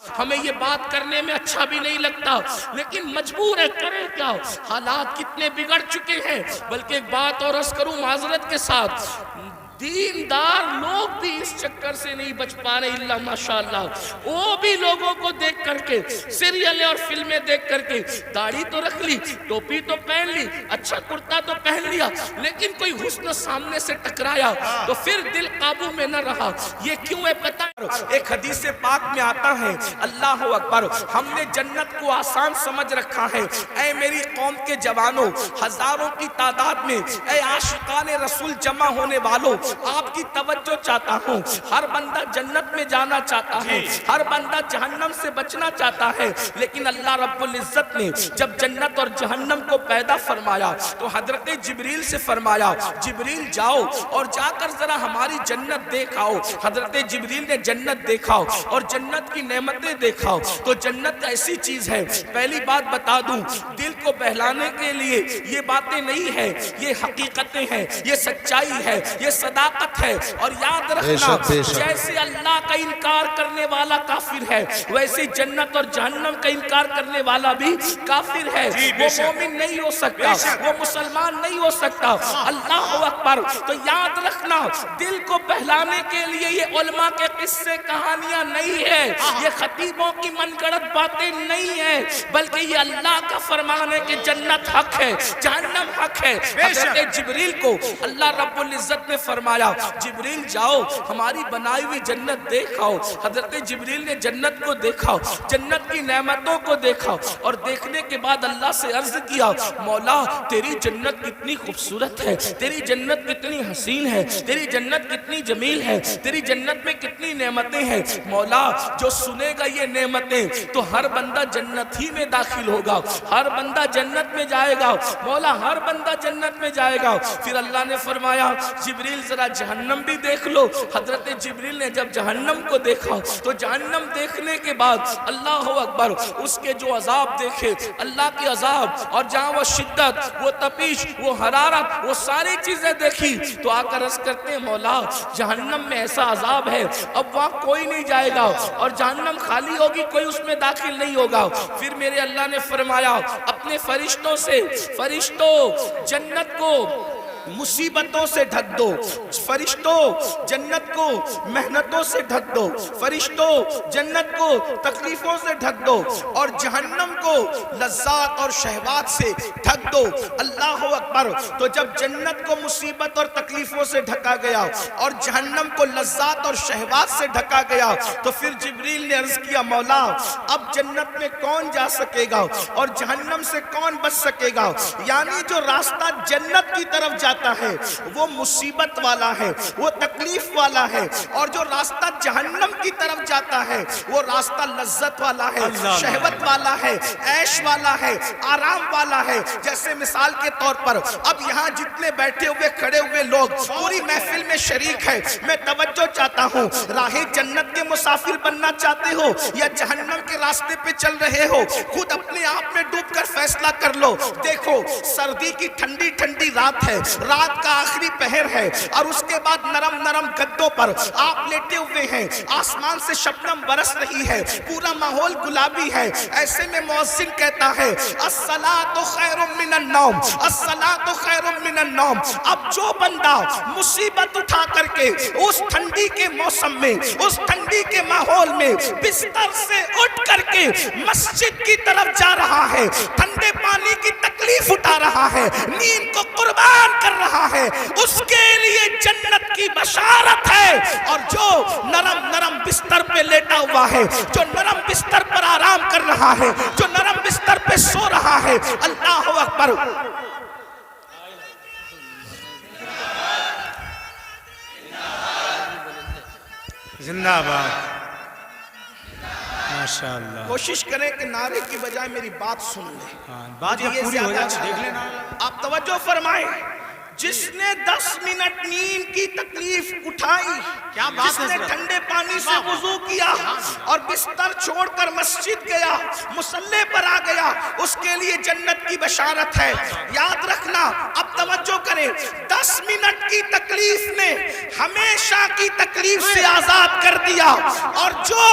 ہمیں یہ بات کرنے میں اچھا بھی نہیں لگتا، لیکن مجبور ہے، کریں کیا؟ حالات کتنے بگڑ چکے ہیں۔ بلکہ ایک بات اور عرض کروں معذرت کے ساتھ، دیندار لوگ بھی اس چکر سے نہیں بچ پا رہے اللہ ماشاءاللہ۔ وہ بھی لوگوں کو دیکھ کر کے، سیریلیں اور فلمیں دیکھ کر کے، داڑھی تو رکھ لی، ٹوپی تو پہن لی، اچھا کرتا تو پہن لیا، لیکن کوئی حسن سامنے سے ٹکرایا تو پھر دل قابو میں نہ رہا۔ یہ کیوں ہے پتہ؟ ایک حدیث پاک میں آتا ہے، اللہ اکبر، ہم نے جنت کو آسان سمجھ رکھا ہے۔ اے میری قوم کے جوانوں، ہزاروں کی تعداد میں اے عاشقان رسول جمع ہونے والوں، آپ کی توجہ چاہتا ہوں۔ ہر بندہ جنت میں جانا چاہتا ہے، ہر بندہ جہنم سے بچنا چاہتا ہے، لیکن اللہ رب العزت نے جب جنت اور جہنم کو پیدا فرمایا تو حضرت جبریل سے فرمایا، جبریل جاؤ اور جا کر ذرا ہماری جنت دیکھاؤ۔ حضرت جبریل نے جنت دیکھاؤ اور جنت کی نعمتیں دیکھاؤ تو جنت ایسی چیز ہے، پہلی بات بتا دوں، دل کو بہلانے کے لیے یہ باتیں نہیں ہیں، یہ حقیقتیں ہیں، یہ سچائی ہے، یہ صداقت ہے۔ اور یاد رکھنا، جیسے اللہ کا انکار کرنے والا کافر ہے، ویسے جنت اور جہنم کا انکار کرنے والا بھی کافر ہے۔ وہ مومن نہیں ہو سکتا، وہ مسلمان نہیں ہو سکتا۔ اللہ اکبر۔ تو یاد رکھنا، دل کو بہلانے کے لیے یہ علماء کے قصے کہانیاں نہیں ہے، یہ خطیبوں کی من گڑت باتیں نہیں ہیں، بلکہ یہ اللہ کا فرمان ہے کہ جنت حق ہے، جہنم حق ہے۔ حضرت جبریل کو اللہ رب العزت نے فرمایا، جبریل جاؤ ہماری بنائی ہوئی جنت دیکھاؤ۔ حضرت جبریل نے جنت کو دیکھا، جنت کی نعمتوں کو دیکھا، اور دیکھنے کے بعد اللہ سے عرض کیا، مولا تیری جنت کتنی خوبصورت ہے، تیری جنت کتنی حسین ہے، تیری جنت کتنی جمیل ہے، تیری جنت میں کتنی نعمتیں ہیں۔ مولا جو سنے گا یہ نعمتیں تو ہر بندہ جنت ہی میں داخل ہوگا، ہر بندہ جنت میں جائے گا، مولا ہر بندہ جنت میں جائے گا۔ پھر اللہ نے فرمایا، جبریل ذرا جہنم بھی دیکھ لو۔ حضرت جبریل نے جب جہنم کو دیکھا تو جہنم دیکھنے کے بعد اللہ اکبر، اس کے جو عذاب دیکھے، اللہ کی عذاب، اور جہاں وہ شدت، وہ تپیش، وہ حرارت، وہ ساری چیزیں دیکھی تو آ کر عرض کرتے ہیں، مولا جہنم میں ایسا عذاب ہے اب وہاں کوئی نہیں جائے گا، اور جہنم خالی ہوگی، کوئی اس میں داخل نہیں ہوگا۔ پھر میرے اللہ نے فرمایا اپنے فرشتوں سے، فرشتوں جنت کو مصیبتوں سے ڈھک دو، فرشتوں جنت کو محنتوں سے ڈھک دو، فرشتوں جنت کو تکلیفوں سے ڈھک دو، اور جہنم کو لذات اور شہوات سے ڈھک دو۔ اللہ اکبر۔ تو جب جنت کو مصیبت اور تکلیفوں سے ڈھکا گیا اور جہنم کو لذات اور شہوات سے ڈھکا گیا تو پھر جبریل نے عرض کیا، مولا اب جنت میں کون جا سکے گا اور جہنم سے کون بچ سکے گا؟ یعنی جو راستہ جنت کی طرف جاتا ہے وہ مصیبت والا ہے، وہ تکلیف والا ہے، اور جو راستہ جہنم کی طرف جاتا ہے وہ راستہ لذت والا ہے، شہوت والا ہے، عیش والا ہے، آرام والا ہے۔ جیسے مثال کے طور پر اب یہاں جتنے بیٹھے ہوئے کھڑے ہوئے لوگ پوری محفل میں شریک ہے، میں توجہ چاہتا ہوں، راہ جنت کے مسافر بننا چاہتے ہو یا جہنم کے راستے پہ چل رہے ہو؟ خود اپنے آپ میں ڈوب کر فیصلہ کر لو۔ دیکھو سردی کی ٹھنڈی ٹھنڈی رات ہے، رات کا آخری پہر ہے، اور اس کے بعد نرم نرم گدوں پر آپ لیٹے ہوئے ہیں، آسمان سے شبنم برس رہی ہے، پورا ماحول گلابی ہے۔ ایسے میں مؤذن کہتا ہے، الصلاۃ خیر من النوم، الصلاۃ خیر من النوم۔ اب جو بندہ مصیبت اٹھا کر کے اس ٹھنڈی کے موسم میں، اس ٹھنڈی کے ماحول میں بستر سے اٹھ کر کے مسجد کی طرف جا رہا ہے، ٹھنڈے پانی کی تکلیف اٹھا رہا ہے، نیند کو قربان کر رہا ہے، اس کے لیے جنت کی بشارت ہے۔ اور جو نرم نرم بستر پہ لیٹا ہوا ہے، جو نرم بستر پر آرام کر رہا ہے، جو نرم بستر پہ سو رہا ہے، اللہ اکبر، زندہ باد، ماشاءاللہ۔ کوشش کریں کہ نعرے کی بجائے میری بات سن لیں۔ بات جب پوری ہو جائے دیکھ لینا۔ آپ توجہ فرمائیں، جس نے 10 منٹ نیند کی تکلیف اٹھائی، جس نے ٹھنڈے پانی سے وضو کیا اور بستر چھوڑ کر مسجد گیا، مصلی پر آ گیا، اس کے لیے جنت کی بشارت ہے۔ یاد رکھنا، اب توجہ کریں، 10 منٹ کی تکلیف نے ہمیشہ کی تکلیف سے آزاد کر دیا، اور جو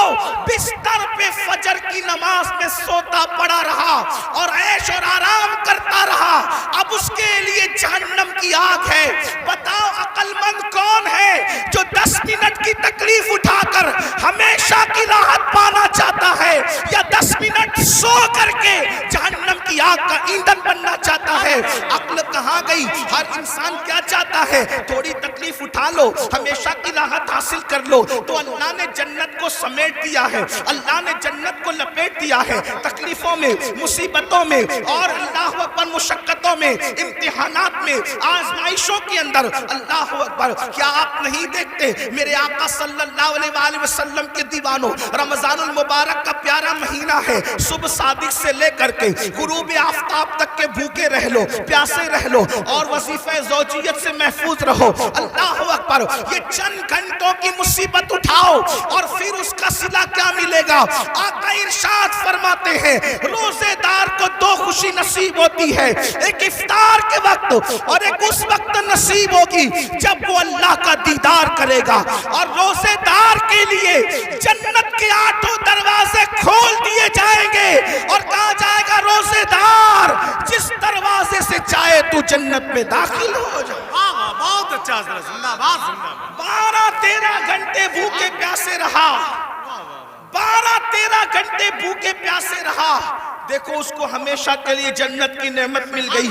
بستر پہ فجر کی نماز میں سوتا پڑا رہا اور عیش اور آرام کرتا رہا، اب اس کے لیے جہنم کی آگ ہے۔ بتاؤ عقل مند کون ہے جو 10 منٹ کی تکلیف اٹھا کر ہمیشہ کی راحت پانا چاہتا ہے، یا 10 منٹ سو کر کے جہنم کی آگ کا ایندھن بننا چاہتا ہے؟ عقل کہاں گئی؟ ہر انسان کیا چاہتا ہے؟ تھوڑی تکلیف اٹھا لو، ہمیشہ کی راحت حاصل کر لو۔ تو اللہ نے جنت کو سمیٹ دیا ہے، اللہ نے جنت کو لپیٹ دیا ہے۔ تکلیفوں میں، مصیبتوں میں اور اللہ اکبر مشقتوں میں، امتحانات میں، آزمائشوں کے اندر، اللہ اکبر، کیا آپ نہیں دیکھتے میرے آقا صلی اللہ علیہ وآلہ وسلم کے دیوانوں، رمضان المبارک کا پیارا مہینہ ہے، صبح صادق سے لے کر کے غروب آفتاب تک کے بھوکے رہ لو، پیاسے رہ لو اور وظیفہ زوجیت سے محفوظ رہو۔ اللہ اکبر، یہ چند گھنٹوں کی مصیبت اٹھاؤ اور پھر اس کا صلہ کیا ملے گا؟ آقا ارشاد فرماتے ہیں روزے دار کو دو خوشی نصیب ہوتی ہے، ایک افطار کے وقت اور ایک اس وقت نصیب ہوگی جب وہ اللہ کا دیدار کرے گا۔ اور روزے دار کے لیے جنت کے 8 دروازے کھول دیے جائیں گے اور کہا جائے گا روزے دار جس دروازے سے چاہے تو جنت میں داخل ہو جا۔ بہت اچھا حضرت، زندہ باد زندہ باد۔ 12-13 گھنٹے بھوکے پیاسے رہا، 12-13 گھنٹے بھوکے پیاسے رہا، دیکھو اس کو ہمیشہ کے لیے جنت کی نعمت مل گئی۔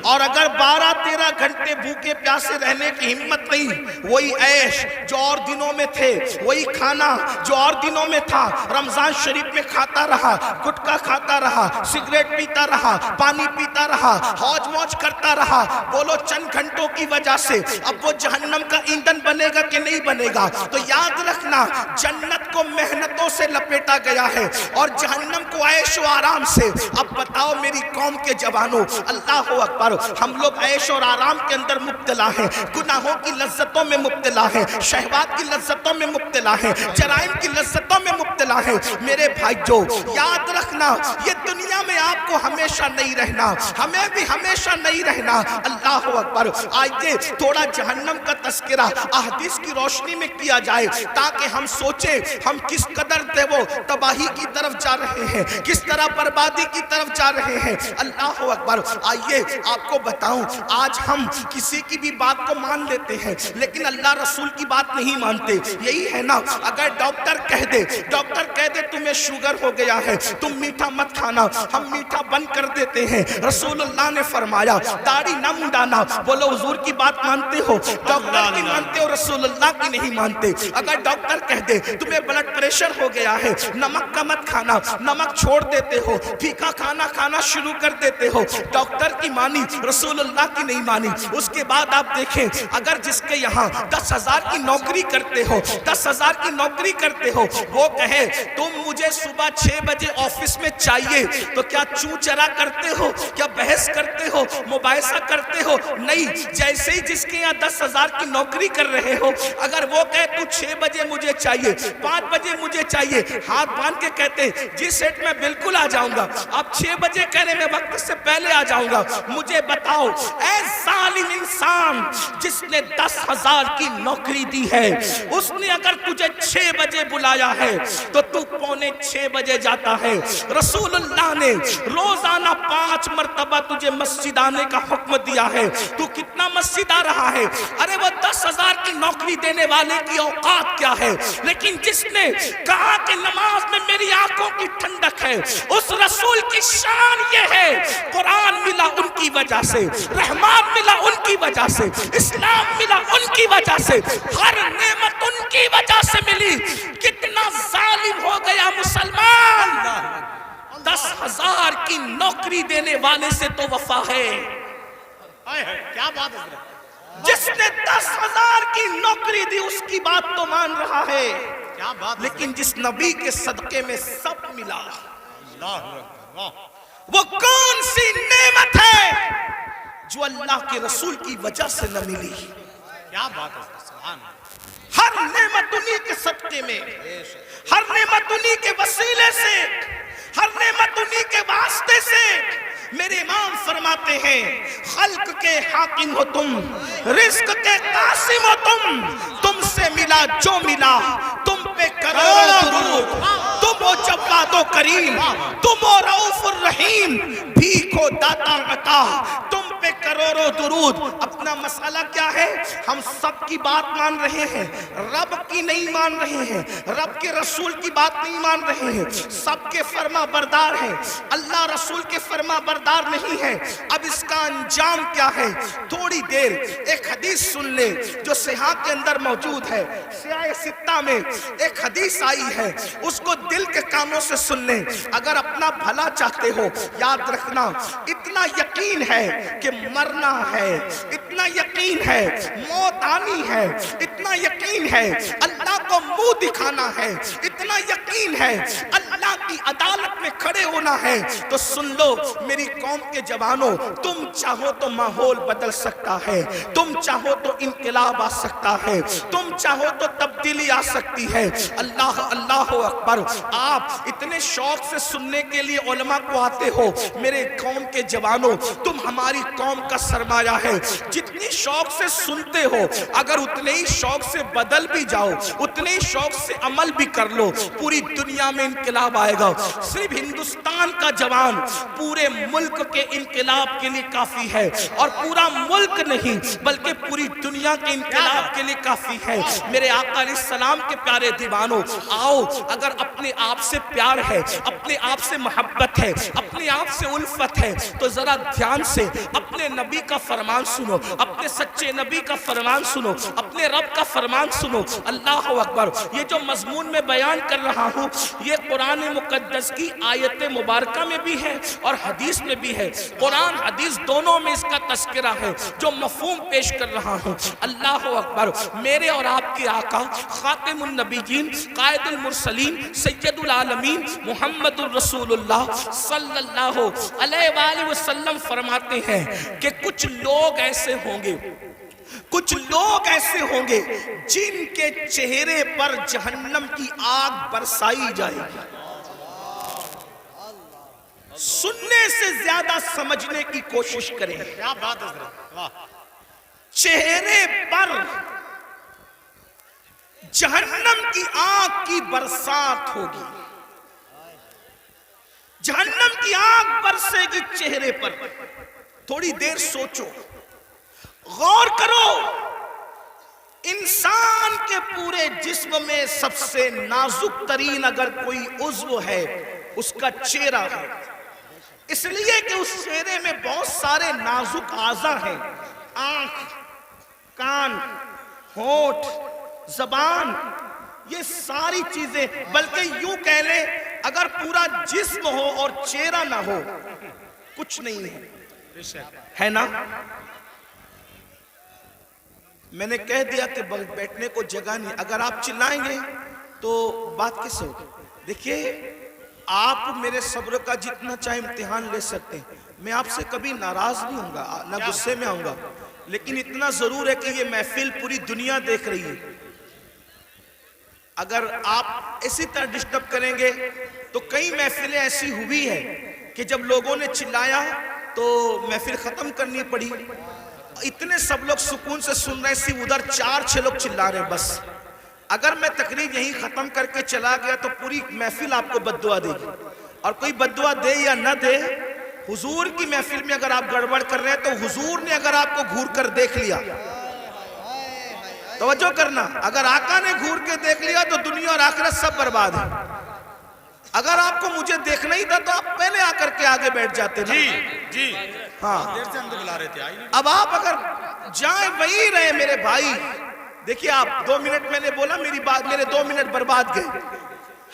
اور اگر 12-13 گھنٹے بھوکے پیاسے رہنے کی ہمت نہیں، وہی عیش جو اور دنوں میں تھے، وہی کھانا جو اور دنوں میں تھا، رمضان شریف میں کھاتا رہا، گٹکا کھاتا رہا، سگریٹ پیتا رہا، پانی پیتا رہا، حوج موج کرتا رہا، بولو چند گھنٹوں کی وجہ سے اب وہ جہنم کا ایندھن بنے گا کہ نہیں بنے گا؟ تو یاد رکھنا، جنت کو محنتوں سے لپیٹا گیا ہے اور جہنم کو عیش و آرام سے۔ اب بتاؤ میری قوم کے جوانوں، اللہ اکبر، ہم لوگ عیش اور آرام کے اندر مبتلا ہیں، گناہوں کی لذتوں میں مبتلا ہیں، شہوات کی لذتوں میں مبتلا ہیں، جرائم کی لذتوں میں مبتلا ہیں۔ میرے بھائیو یاد رکھنا، یہ دنیا میں آپ کو ہمیشہ نہیں رہنا، ہمیں بھی ہمیشہ نہیں رہنا۔ اللہ اکبر، آئیے تھوڑا جہنم کا تذکرہ احادیث کی روشنی میں کیا جائے تاکہ ہم سوچیں ہم کس قدر وہ تباہی کی طرف جا رہے ہیں، کس طرح بربادی کی طرف جا رہے ہیں۔ اللہ اکبر، آئیے آپ کو بتاؤں، آج ہم کسی کی بھی بات کو مان لیتے ہیں لیکن اللہ رسول کی بات نہیں مانتے۔ یہی ہے نا، اگر ڈاکٹر کہہ دے تمہیں شوگر ہو گیا ہے، تم میٹھا مت کھانا، ہم میٹھا بند کر دیتے ہیں۔ رسول اللہ نے فرمایا داڑھی نہ منڈانا، بولو حضور کی بات مانتے ہو؟ ڈاکٹر کی مانتے ہو، رسول اللہ کی نہیں مانتے۔ اگر ڈاکٹر کہہ دے تمہیں بلڈ پریشر ہو گیا ہے، نمک کا مت کھانا، نمک چھوڑ دیتے ہو، پھیکا کھانا کھانا شروع کر دیتے ہو، ڈاکٹر کی مانی، رسول اللہ کی نہیں مانی۔ اس کے بعد آپ دیکھیں، اگر جس کے یہاں 10,000 کی نوکری کرتے ہو، 10,000 کی نوکری کرتے ہو، وہ کہے تم مجھے صبح 6 بجے آفس میں چاہیے، تو کیا چوں چرا کرتے ہو؟ کیا بحث کرتے ہو؟ مباحثہ کرتے ہو؟ نہیں۔ جیسے ہی جس کے یہاں 10,000 کی نوکری کر رہے ہو، اگر وہ کہے تو 6 بجے مجھے چاہیے، 5 بجے مجھے چاہیے، ہاتھ باندھ کے کہتے جی سیٹ میں بالکل آ جاؤں گا، اب 6 بجے کہنے میں وقت سے پہلے آ جاؤں گا۔ مجھے بتاؤ اے ظالم انسان، جس نے 10,000 کی نوکری دی ہے، اس نے اگر تجھے 6 بجے بلایا ہے تو تو 5:45 بجے جاتا ہے۔ رسول اللہ نے روزانہ 5 مرتبہ تجھے مسجد آنے کا حکم دیا ہے، تو کتنا مسجد آ رہا ہے؟ ارے وہ 10,000 کی نوکری دینے والے کی اوقات کیا ہے؟ لیکن جس نے کہا کہ نماز میں میری آنکھوں کی ٹھنڈک ہے، اس رسول کی شان یہ ہے، قرآن ملا ان کی وجہ سے، رحمان ملا ان کی وجہ سے، اسلام ملا ان کی وجہ سے، ہر نعمت ان کی وجہ سے ملی۔ کتنا ظالم ہو گیا مسلمان! 10,000 کی نوکری دینے والے سے تو وفا ہے۔ کیا بات ہے! جس نے 10,000 کی نوکری دی اس کی بات تو مان رہا ہے، کیا بات! لیکن جس نبی کے صدقے میں سب ملا، اللہ وہ کون سی نعمت ہے جو اللہ کے رسول کی وجہ سے نہ ملی. کیا بات ہے حضرت سبحان اللہ. ہر نعمت انہی کے صدقے میں, ہر نعمت انہی کے وسیلے سے, ہر نعمت انہی کے واسطے سے. میرے امام فرماتے ہیں خلق کے حاکم ہو تم, رزق کے قاسم ہو تم سے ملا جو ملا تم پہ کروڑوں درود. تم ہو جواد و کریم, تم ہو رؤوف الرحیم, بھیک ہو داتا عطا, تم پہ کروڑوں درود. اپنا مسئلہ کیا ہے؟ ہم سب کی بات مان رہے ہیں, رب کی نہیں مان رہے ہیں, رب کے رسول کی بات نہیں مان رہے ہیں. سب کے فرما بردار ہیں, اللہ رسول کے فرما بردار نہیں ہے. اب اس کا انجام کیا ہے؟ تھوڑی دیر ایک حدیث سن لے جو صحیح کے اندر موجود ہے. صحیح ستہ میں ایک حدیث آئی ہے, اس کو دل کے کانوں سے سن لیں. اگر اپنا بھلا چاہتے ہو, یاد رکھنا اتنا یقین ہے کہ مرنا ہے, اتنا یقین ہے موت آنی ہے, اتنا یقین ہے اللہ کو منہ دکھانا ہے, اتنا یقین ہے اللہ کی عدالت میں کھڑے ہونا ہے, تو سن لو میری قوم کے جوانوں, تم چاہو تو ماحول بدل سکتا ہے, تم چاہو تو انقلاب آ سکتا ہے, تم چاہو تو تبدیلی آ سکتی ہے. اللہ اللہ اکبر. آپ اتنے شوق سے سننے کے لیے علماء کو آتے ہو. میرے قوم کے جوانوں, تم ہماری قوم کا سرمایہ ہے. جتنی شوق سے سنتے ہو, اگر اتنے ہی شوق سے بدل بھی جاؤ, اتنے ہی شوق سے عمل بھی کر لو, پوری دنیا میں انقلاب آئے گا. صرف ہندوستان کا جوان پورے ملک کے انقلاب کے لیے کافی ہے, اور پورا ملک نہیں بلکہ پوری دنیا کے انقلاب کے لیے کافی ہے. میرے آقا علیہ السلام کے پیارے دیوانوں, آؤ اگر اپنے آپ سے پیار ہے, اپنے آپ سے محبت ہے, اپنے آپ سے الفت ہے, تو ذرا دھیان سے اپنے نبی کا فرمان سنو, اپنے سچے نبی کا فرمان سنو, اپنے رب کا فرمان سنو. اللہ اکبر. یہ جو مضمون میں بیان کر رہا ہوں, یہ قرآن مقدس کی آیت مبارکہ میں بھی ہے اور حدیث میں بھی ہے. قرآن حدیث دونوں میں اس کا تذکرہ ہے جو مفہوم پیش کر رہا ہوں. اللہ اکبر. میرے اور آپ کے آقا خاتم النبیین, قائد المرسلین, سید العالمین محمد الرسول اللہ صلی اللہ علیہ وآلہ وسلم فرماتے ہیں کہ کچھ لوگ ایسے ہوں گے, کچھ لوگ ایسے ہوں گے جن کے چہرے پر جہنم کی آگ برسائی جائے گی. سننے سے زیادہ سمجھنے کی کوشش کریں. کیا بات ہے حضرت, واہ. چہرے پر جہنم کی آگ کی برسات ہوگی, جہنم کی آگ برسے گی چہرے پر. تھوڑی دیر سوچو, غور کرو. انسان کے پورے جسم میں سب سے نازک ترین اگر کوئی عضو ہے, اس کا چہرہ ہے. اس لیے کہ اس چہرے میں بہت سارے نازک اعضاء ہیں, آنکھ, کان, ہونٹ, زبان, یہ ساری چیزیں. بلکہ یوں کہہ لیں اگر پورا جسم ہو اور چہرہ نہ ہو, کچھ نہیں ہے نا. میں نے کہہ دیا کہ بیٹھنے کو جگہ نہیں. اگر آپ چلائیں گے تو بات کیسے ہوگی؟ دیکھیے, آپ میرے صبر کا جتنا چاہے امتحان لے سکتے ہیں, میں آپ سے کبھی ناراض نہیں ہوں گا, نہ غصے میں آؤں گا. لیکن اتنا ضرور ہے کہ یہ محفل پوری دنیا دیکھ رہی ہے. اگر آپ اسی طرح ڈسٹرب کریں گے تو کئی محفلیں ایسی ہوئی ہیں کہ جب لوگوں نے چلایا تو محفل ختم کرنی پڑی. اتنے سب لوگ سکون سے سن رہے ہیں, صرف ادھر 4-6 لوگ چلا رہے ہیں بس. اگر میں تقریر یہیں ختم کر کے چلا گیا تو پوری محفل آپ کو بددعا دے گی. اور کوئی بددعا دے یا نہ دے, حضور کی محفل میں اگر آپ گڑبڑ کر رہے ہیں تو حضور نے اگر آپ کو گھور کر دیکھ لیا, توجہ کرنا, اگر آقا نے گھور کے دیکھ لیا تو دنیا اور آخرت سب برباد ہے. اگر آپ کو مجھے دیکھنا ہی تھا تو آپ پہلے آ کر کے آگے بیٹھ جاتے نا. جی ہاں, دیر سے ہم تو بلا رہے تھے, آئی نہیں. اب آپ اگر جائیں وہیں رہے میرے بھائی. دیکھیے آپ 2 منٹ میں نے بولا, میری بات, میرے 2 منٹ برباد گئے.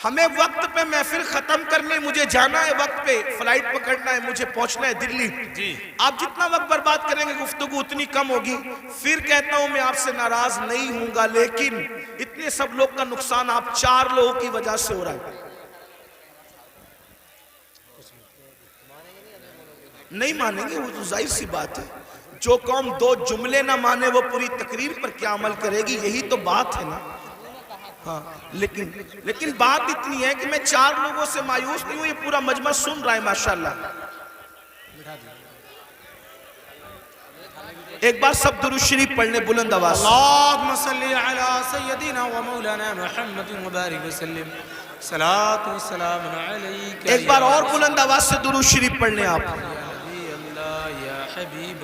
ہمیں وقت پہ محفل ختم کرنے, مجھے جانا ہے وقت پہ, فلائٹ پکڑنا ہے, مجھے پہنچنا ہے دلی. جی. آپ جتنا وقت برباد کریں گے گفتگو اتنی کم ہوگی. پھر کہتا ہوں میں آپ سے ناراض نہیں ہوں گا, لیکن اتنے سب لوگ کا نقصان آپ 4 لوگوں کی وجہ سے ہو رہا ہے. نہیں مانیں گے, وہ تو ظاہر سی بات ہے. جو قوم دو جملے نہ مانے وہ پوری تقریر پر کیا عمل کرے گی؟ یہی تو بات ہے نا. ہاں لیکن بات اتنی ہے کہ میں 4 لوگوں سے مایوس نہیں ہوں، یہ پورا مجمع سن رہا ہے ماشاءاللہ. ایک بار سب درود شریف پڑھنے بلند آواز سے. اللهم صل على سيدنا ومولانا محمد وبارك وسلم صلاة والسلام عليك. ایک بار اور بلند آواز سے درود شریف پڑھنے آپ.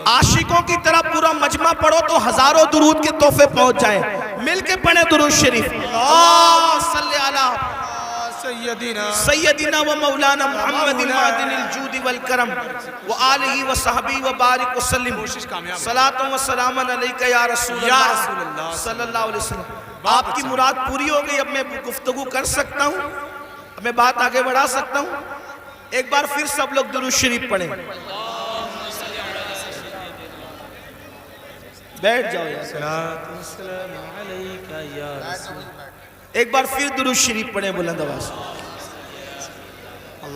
عاشقوں کی طرح پورا مجمع پڑھو تو ہزاروں درود کے تحفے پہنچ جائیں. مل کے پڑھیں درود شریف. اللهم صل على سیدنا و مولانا محمد معدن الجود والکرم وآلہ وصحبہ وبارک وسلم. صلاۃ و سلام علیک یا رسول اللہ صلی اللہ علیہ وسلم. آپ کی مراد پوری ہو گئی. اب میں گفتگو کر سکتا ہوں، اب میں بات آگے بڑھا سکتا ہوں. ایک بار پھر سب لوگ درود شریف پڑھیں. بیٹھ جاؤ یار. ایک بار پھر درود شریف پڑھیں بلند آواز.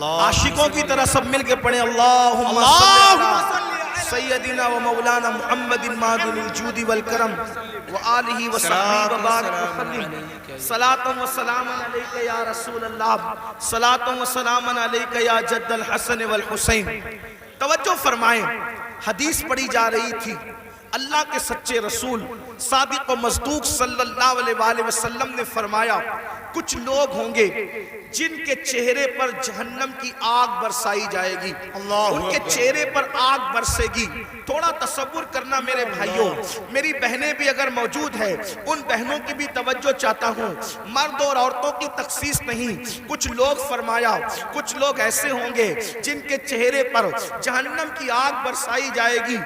عاشقوں کی طرح سب مل کے پڑھیں. اللہم صلی علی سیدنا و مولانا محمد معدن الجود والکرم وآلہ وصحبہ وبارک وسلم. صلاۃ و سلام علیک یا رسول اللہ. صلاۃ و سلام علیک یا جد الحسن والحسین. توجہ فرمائیں، حدیث پڑھی جا رہی تھی. اللہ کے سچے رسول صادق و مصدوق صلی اللہ علیہ وآلہ وسلم نے فرمایا کچھ لوگ ہوں گے جن کے چہرے پر جہنم کی آگ برسائی جائے گی. ان کے چہرے پر آگ برسے گی. تھوڑا تصور کرنا میرے بھائیوں، میری بہنیں بھی اگر موجود ہیں ان بہنوں کی بھی توجہ چاہتا ہوں. مرد اور عورتوں کی تخصیص نہیں. کچھ لوگ فرمایا کچھ لوگ ایسے ہوں گے جن کے چہرے پر جہنم کی آگ برسائی جائے گی.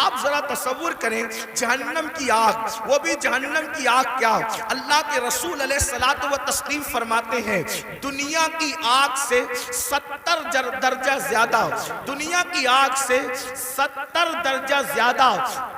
آپ ذرا تصور کریں جہنم کی آگ، وہ بھی جہنم کی آگ کیا، اللہ کے رسول علیہ الصلوۃ والتسلیم فرماتے ہیں دنیا کی آگ سے 70 درجہ زیادہ، دنیا کی آگ سے 70 درجہ زیادہ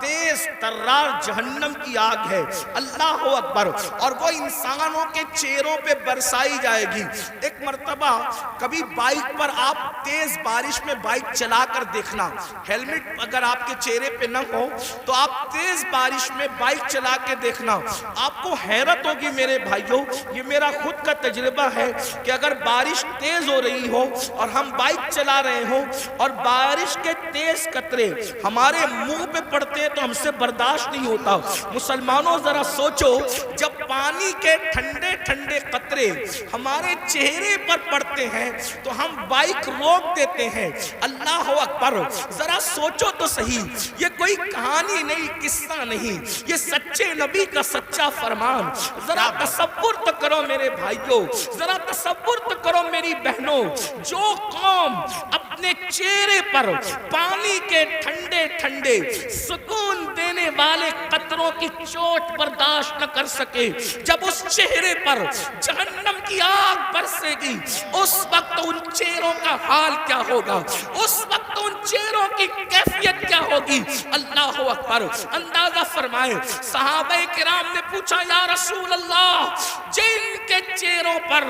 تیز ترار جہنم کی آگ ہے. اللہ اکبر. اور وہ انسانوں کے چہروں پہ برسائی جائے گی. ایک مرتبہ کبھی بائک پر آپ تیز بارش میں بائک چلا کر دیکھنا، ہیلمٹ اگر آپ کے چہرے پہ نہ ہو تو آپ تیز بارش میں بائک چلا کے دیکھنا. آپ کو حیرت ہوگی میرے بھائیوں، یہ میرا خود کا تجربہ ہے کہ اگر بارش تیز ہو رہی ہو اور ہم بائک چلا رہے ہوں اور بارش کے تیز قطرے ہمارے منہ پہ پڑتے ہیں تو ہم سے برداشت نہیں ہوتا. مسلمانوں ذرا سوچو، جب پانی کے ٹھنڈے ٹھنڈے قطرے ہمارے چہرے پر پڑتے ہیں تو ہم بائک روک دیتے ہیں. اللہ اکبر. ذرا سوچو تو صحیح، یہ کوئی کہانی نہیں، قصہ نہیں، یہ سچے نبی کا سچا فرمان. ذرا تصور تو کرو میرے بھائیوں، ذرا تصور تو کرو میری بہنوں. جو قوم اپنے چہرے پر پانی کے ٹھنڈے ٹھنڈے سکون دینے والے قطروں کی چوٹ برداشت نہ کر سکے، جب اس چہرے پر جہنم کی آگ برسے گی اس وقت ان چہروں کا حال کیا ہوگا، اس وقت ان چہروں کی کیفیت کیا ہوگی. اللہ اکبر. اندازہ فرمائے صحابہ کرام نے پوچھا یا رسول اللہ، جن کے چہروں پر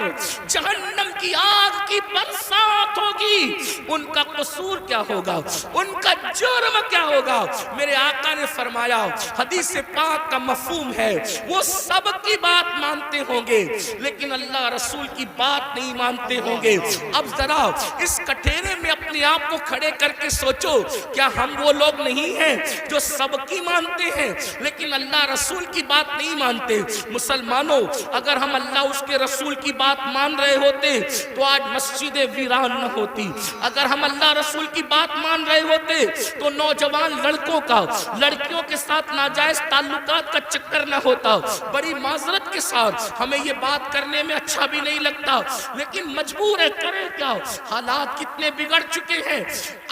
جہنم کی آگ کی برسات ہوگی ان کا قصور کیا ہوگا، ان کا جرم کیا ہوگا؟ میرے آقا نے فرمایا حدیث پاک کا مفہوم ہے وہ سب کی بات مانتے ہوں گے لیکن اللہ رسول کی بات نہیں مانتے ہوں گے. اب ذرا اس کٹھیرے میں اپنے آپ کو کھڑے کر کے سوچو، کیا ہم وہ لوگ نہیں ہیں جو سب کی مانتے ہیں لیکن اللہ رسول کی بات نہیں مانتے؟ مسلمانوں، اگر ہم اللہ اس کے رسول کی بات مان رہے ہوتے تو آج مسجدیں ویران نہ ہوتی. اگر ہم اللہ رسول کی بات مان رہے ہوتے تو نوجوان لڑکوں کا لڑکیوں کے ساتھ ناجائز تعلقات کا چکر نہ ہوتا. بڑی معذرت کے ساتھ ہمیں یہ بات کرنے میں اچھا بھی نہیں لگتا لیکن مجبور ہے، کریں کیا؟ حالات کتنے بگڑ چکے ہیں.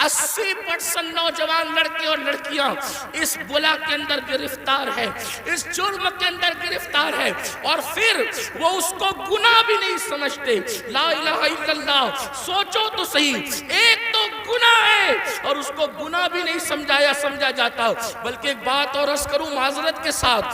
80% نوجوان لڑکے اور لڑکیاں اس بلا کے اندر گرفتار ہے، اس جرم کے اندر گرفتار ہے اور پھر وہ اس کو گناہ بھی نہیں سمجھتے. لا الہ الا اللہ. سوچو تو صحیح، ایک تو گناہ ہے اور اس کو گناہ بھی نہیں سمجھا جاتا. بلکہ ایک بات اور عرض کروں معذرت کے ساتھ،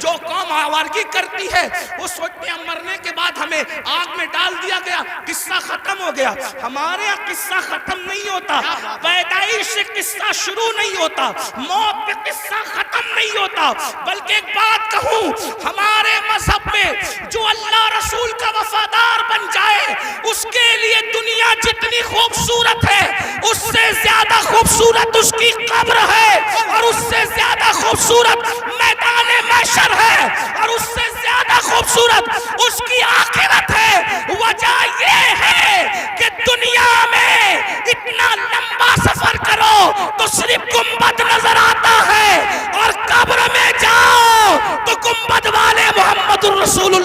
جو قوم آوارگی کرتی ہے وہ سوچتے ہیں مرنے کے بعد ہمیں آگ میں ڈال دیا گیا, قصہ ختم ہو گیا. ہمارے یہاں قصہ ختم نہیں ہوتا, پیدائش سے قصہ شروع نہیں ہوتا, موت پہ قصہ ختم نہیں ہوتا. بلکہ ایک بات کہوں, ہمارے مذہب میں جو اللہ رسول کا وفادار بن جائے اس کے لیے دنیا جتنی خوبصورت ہے اس سے زیادہ خوبصورت اس کی قبر ہے, اور اس سے زیادہ خوبصورت میدان محشر ہے, اور اس سے زیادہ خوبصورت اس کی آخرت ہے. وجہ یہ ہے کہ دنیا میں اتنا لمبا سفر کرو تو صرف گنبد نظر آتا ہے, اور قبر میں جاؤ تو گنبد والے محمد الرسول